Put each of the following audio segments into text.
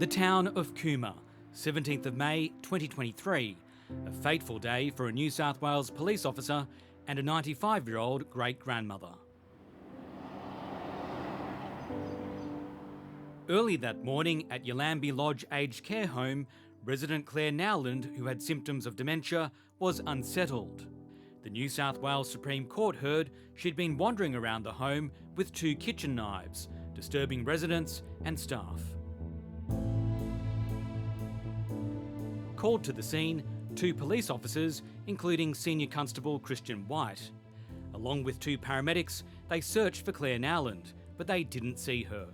The town of Cooma, 17th of May 2023, a fateful day for a New South Wales police officer and a 95-year-old great-grandmother. Early that morning at Yallambee Lodge Aged Care Home, resident Clare Nowland, who had symptoms of dementia, was unsettled. The New South Wales Supreme Court heard she'd been wandering around the home with 2 kitchen knives, disturbing residents and staff. Called to the scene, 2 police officers, including Senior Constable Kristian White. Along with 2 paramedics, they searched for Clare Nowland, but they didn't see her.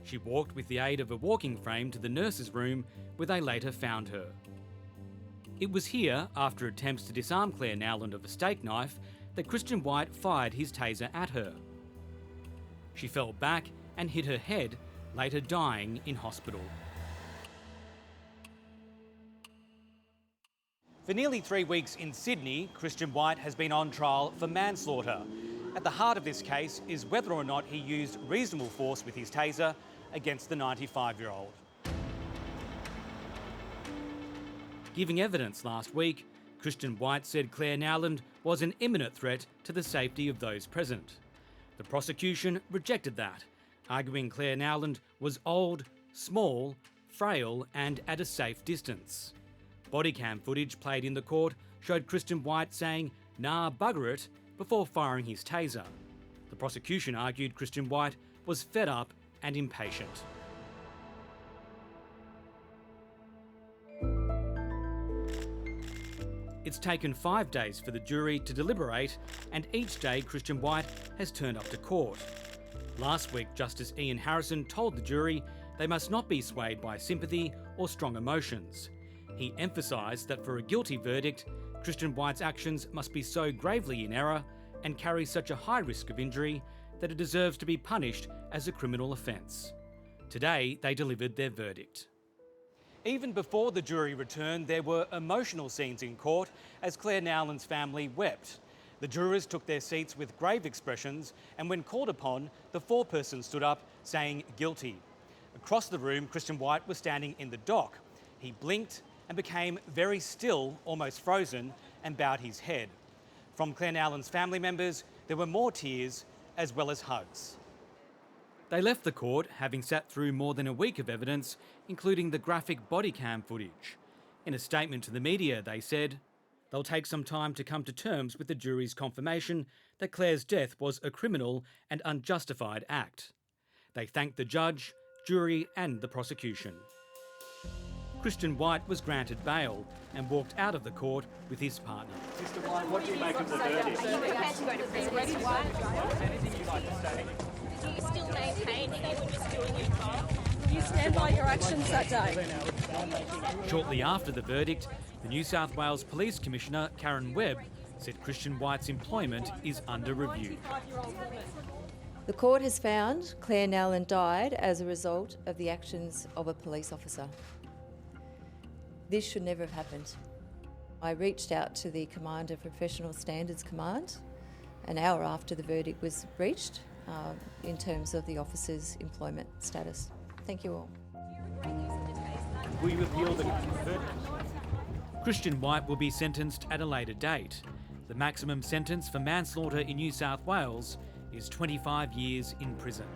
She walked with the aid of a walking frame to the nurse's room, where they later found her. It was here, after attempts to disarm Clare Nowland of a steak knife, that Kristian White fired his taser at her. She fell back and hit her head, later dying in hospital. For nearly 3 weeks in Sydney, Kristian White has been on trial for manslaughter. At the heart of this case is whether or not he used reasonable force with his taser against the 95-year-old. Giving evidence last week, Kristian White said Clare Nowland was an imminent threat to the safety of those present. The prosecution rejected that, arguing Clare Nowland was old, small, frail and at a safe distance. Body cam footage played in the court showed Kristian White saying, "Nah, bugger it," before firing his taser. The prosecution argued Kristian White was fed up and impatient. It's taken 5 days for the jury to deliberate, and each day Kristian White has turned up to court. Last week, Justice Ian Harrison told the jury they must not be swayed by sympathy or strong emotions. He emphasised that for a guilty verdict, Kristian White's actions must be so gravely in error and carry such a high risk of injury that it deserves to be punished as a criminal offence. Today, they delivered their verdict. Even before the jury returned, there were emotional scenes in court as Clare Nowland's family wept. The jurors took their seats with grave expressions, and when called upon, the foreperson stood up saying guilty. Across the room, Kristian White was standing in the dock. He blinked and became very still, almost frozen, and bowed his head. From Clare Nowland's family members, there were more tears as well as hugs. They left the court having sat through more than a week of evidence, including the graphic body cam footage. In a statement to the media, they said they'll take some time to come to terms with the jury's confirmation that Clare's death was a criminal and unjustified act. They thanked the judge, jury and the prosecution. Kristian White was granted bail and walked out of the court with his partner. Mr. White, what do you make of the verdict? Anything you'd like to say? Do you still maintain that you were just doing your job? Do you stand by your actions that day? Shortly after the verdict, the New South Wales Police Commissioner, Karen Webb, said Kristian White's employment is under review. The court has found Clare Nowland died as a result of the actions of a police officer. This should never have happened. I reached out to the Commander of Professional Standards Command an hour after the verdict was reached in terms of the officer's employment status. Thank you all. Will you appeal the verdict? Kristian White will be sentenced at a later date. The maximum sentence for manslaughter in New South Wales is 25 years in prison.